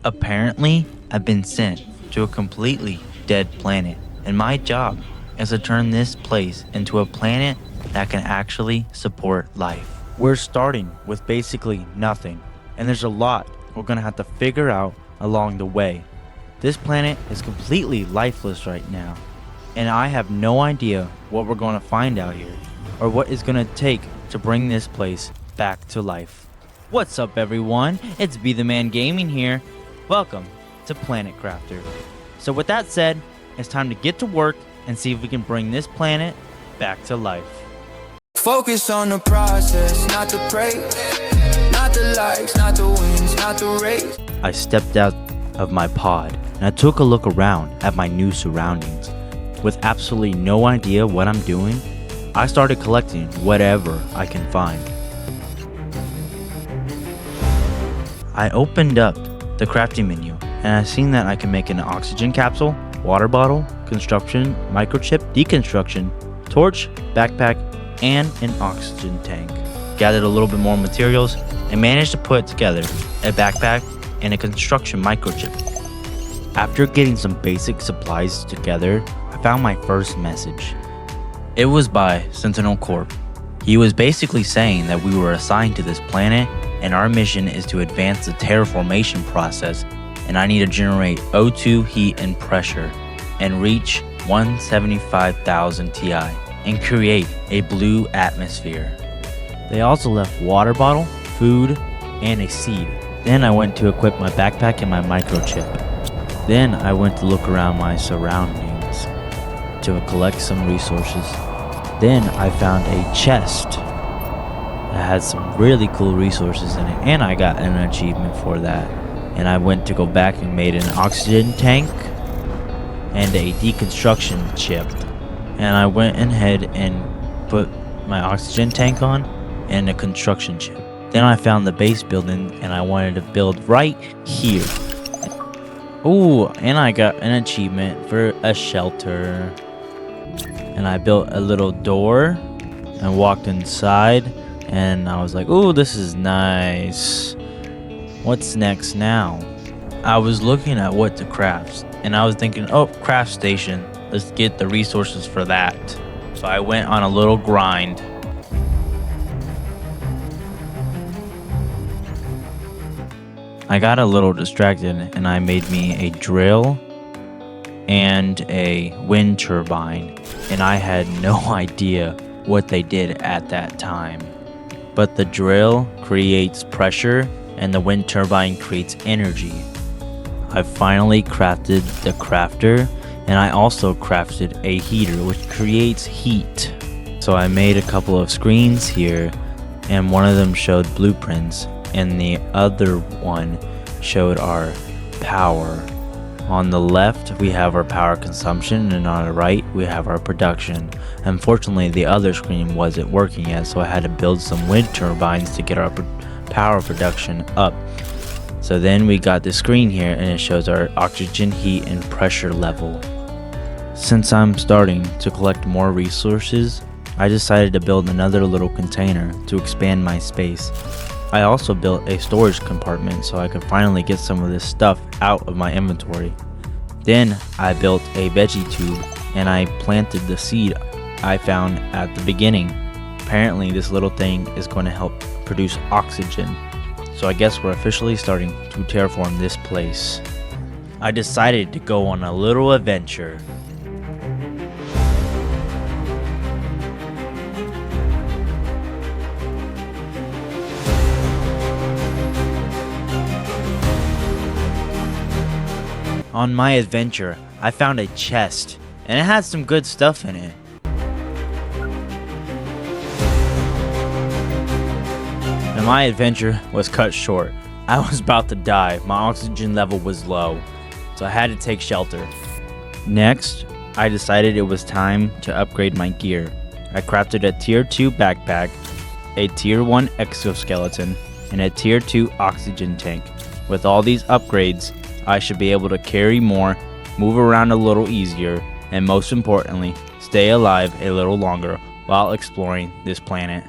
Apparently, I've been sent to a completely dead planet, and my job is to turn this place into a planet that can actually support life. We're starting with basically nothing, and there's a lot we're gonna have to figure out along the way. This planet is completely lifeless right now, and I have no idea what we're gonna find out here, or what it's gonna take to bring this place back to life. What's up, everyone? It's Be The Man Gaming here. Welcome to Planet Crafter. So with that said, it's time to get to work and see if we can bring this planet back to life. Focus on the process, not the praise, not the likes, not the wins, not the race. I stepped out of my pod and I took a look around at my new surroundings. With absolutely no idea what I'm doing, I started collecting whatever I can find. I opened up the crafting menu and I seen that I can make an oxygen capsule, water bottle, construction, microchip, deconstruction, torch, backpack, and an oxygen tank. Gathered a little bit more materials and managed to put together a backpack and a construction microchip. After getting some basic supplies together, I found my first message. It was by Sentinel Corp. He was basically saying that we were assigned to this planet and our mission is to advance the terraformation process, and I need to generate O2 heat and pressure and reach 175,000 Ti and create a blue atmosphere. They also left water bottle, food, and a seed. Then I went to equip my backpack and my microchip. Then I went to look around my surroundings to collect some resources. Then I found a chest that had some really cool resources in it, and I got an achievement for that. And I went to go back and made an oxygen tank and a deconstruction chip. And I went ahead and put my oxygen tank on and a construction chip. Then I found the base building and I wanted to build right here. Ooh, and I got an achievement for a shelter. And I built a little door and walked inside. And I was like, ooh, this is nice. What's next now? I was looking at what to craft, and I was thinking, oh, craft station. Let's get the resources for that. So I went on a little grind. I got a little distracted, and I made me a drill and a wind turbine, and I had no idea what they did at that time. But the drill creates pressure and the wind turbine creates energy. I finally crafted the crafter, and I also crafted a heater which creates heat. So I made a couple of screens here, and one of them showed blueprints and the other one showed our power. On the left we have our power consumption, and on the right we have our production. Unfortunately, the other screen wasn't working yet, so I had to build some wind turbines to get our power production up. So then we got the screen here and it shows our oxygen, heat, and pressure level. Since I'm starting to collect more resources, I decided to build another little container to expand my space. I also built a storage compartment so I could finally get some of this stuff out of my inventory. Then I built a veggie tube and I planted the seed I found at the beginning. Apparently this little thing is going to help produce oxygen. So I guess we're officially starting to terraform this place. I decided to go on a little adventure. On my adventure, I found a chest, and it had some good stuff in it. And my adventure was cut short. I was about to die. My oxygen level was low, so I had to take shelter. Next, I decided it was time to upgrade my gear. I crafted a tier 2 backpack, a tier 1 exoskeleton, and a tier 2 oxygen tank. With all these upgrades, I should be able to carry more, move around a little easier, and most importantly, stay alive a little longer while exploring this planet.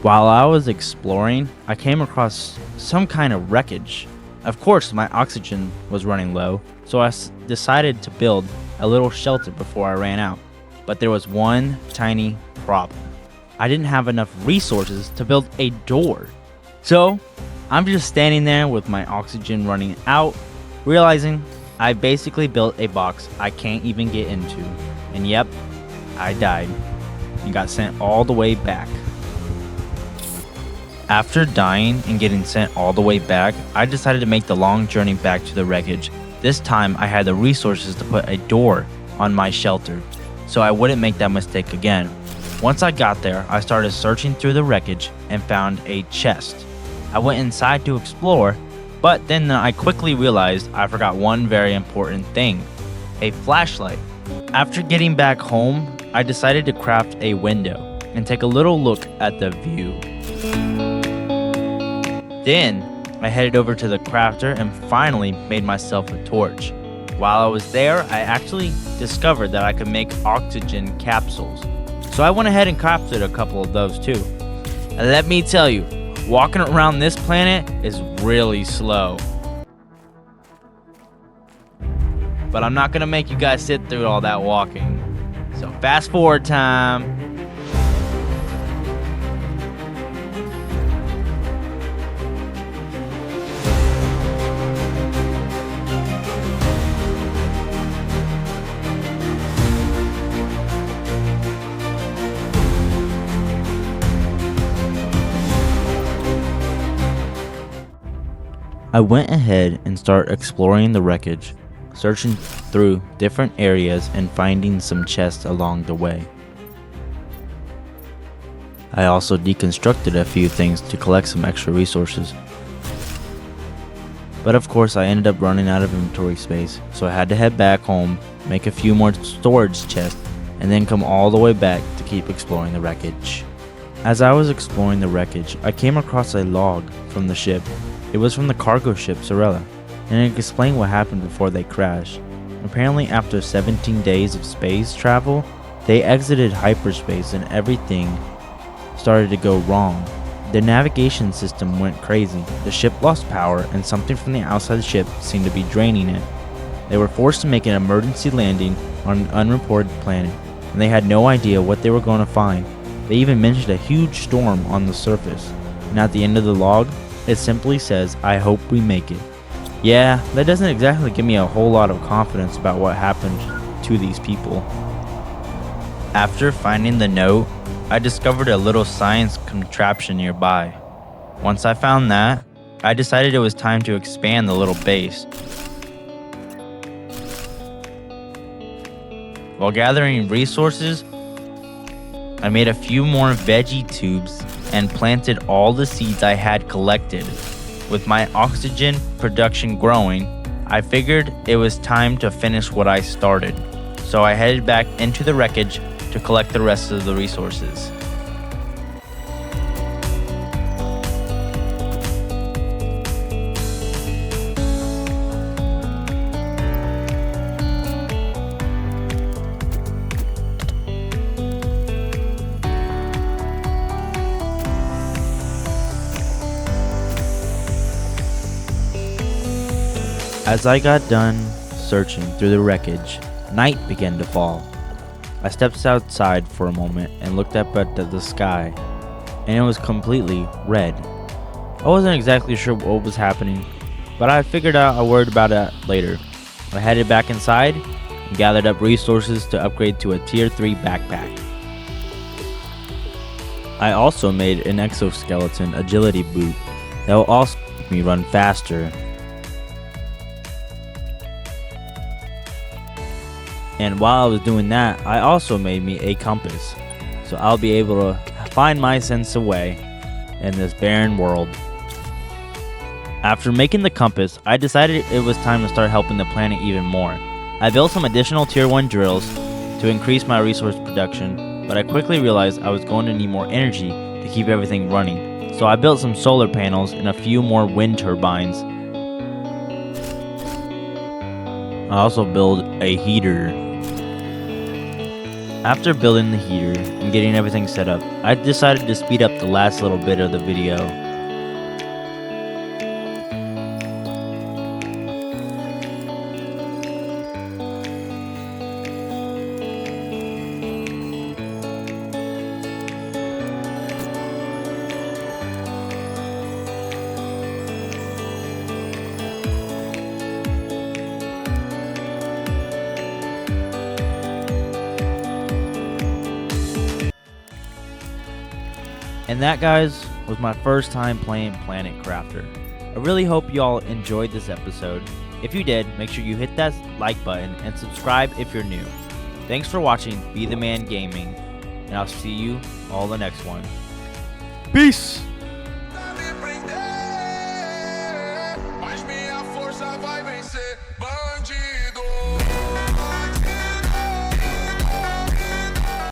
While I was exploring, I came across some kind of wreckage. Of course, my oxygen was running low, so I decided to build a little shelter before I ran out. But there was one tiny problem. I didn't have enough resources to build a door. So, I'm just standing there with my oxygen running out, realizing I basically built a box I can't even get into. And yep, I died and got sent all the way back. After dying and getting sent all the way back, I decided to make the long journey back to the wreckage. This time I had the resources to put a door on my shelter, so I wouldn't make that mistake again. Once I got there, I started searching through the wreckage and found a chest. I went inside to explore, but then I quickly realized I forgot one very important thing: a flashlight. After getting back home, I decided to craft a window and take a little look at the view. Then, I headed over to the crafter and finally made myself a torch. While I was there, I actually discovered that I could make oxygen capsules. So I went ahead and crafted a couple of those too. And let me tell you, walking around this planet is really slow. But I'm not gonna make you guys sit through all that walking. So fast forward time. I went ahead and started exploring the wreckage, searching through different areas and finding some chests along the way. I also deconstructed a few things to collect some extra resources. But of course I ended up running out of inventory space, so I had to head back home, make a few more storage chests, and then come all the way back to keep exploring the wreckage. As I was exploring the wreckage, I came across a log from the ship. It was from the cargo ship Sorella, and it explained what happened before they crashed. Apparently after 17 days of space travel, they exited hyperspace and everything started to go wrong. The navigation system went crazy, the ship lost power, and something from the outside the ship seemed to be draining it. They were forced to make an emergency landing on an unreported planet, and they had no idea what they were going to find. They even mentioned a huge storm on the surface, and at the end of the log, it simply says, "I hope we make it." Yeah, that doesn't exactly give me a whole lot of confidence about what happened to these people. After finding the note, I discovered a little science contraption nearby. Once I found that, I decided it was time to expand the little base. While gathering resources, I made a few more veggie tubes and planted all the seeds I had collected. With my oxygen production growing, I figured it was time to finish what I started. So I headed back into the wreckage to collect the rest of the resources. As I got done searching through the wreckage, night began to fall. I stepped outside for a moment and looked up at the sky, and it was completely red. I wasn't exactly sure what was happening, but I figured out a word about it later. I headed back inside and gathered up resources to upgrade to a tier 3 backpack. I also made an exoskeleton agility boot that will also make me run faster. And while I was doing that, I also made me a compass, so I'll be able to find my sense of way in this barren world. After making the compass, I decided it was time to start helping the planet even more. I built some additional tier 1 drills to increase my resource production, but I quickly realized I was going to need more energy to keep everything running. So I built some solar panels and a few more wind turbines. I also built a heater. After building the heater and getting everything set up, I decided to speed up the last little bit of the video. And that, guys, was my first time playing Planet Crafter. I really hope y'all enjoyed this episode. If you did, make sure you hit that like button and subscribe if you're new. Thanks for watching Be The Man Gaming, and I'll see you all the next one. Peace!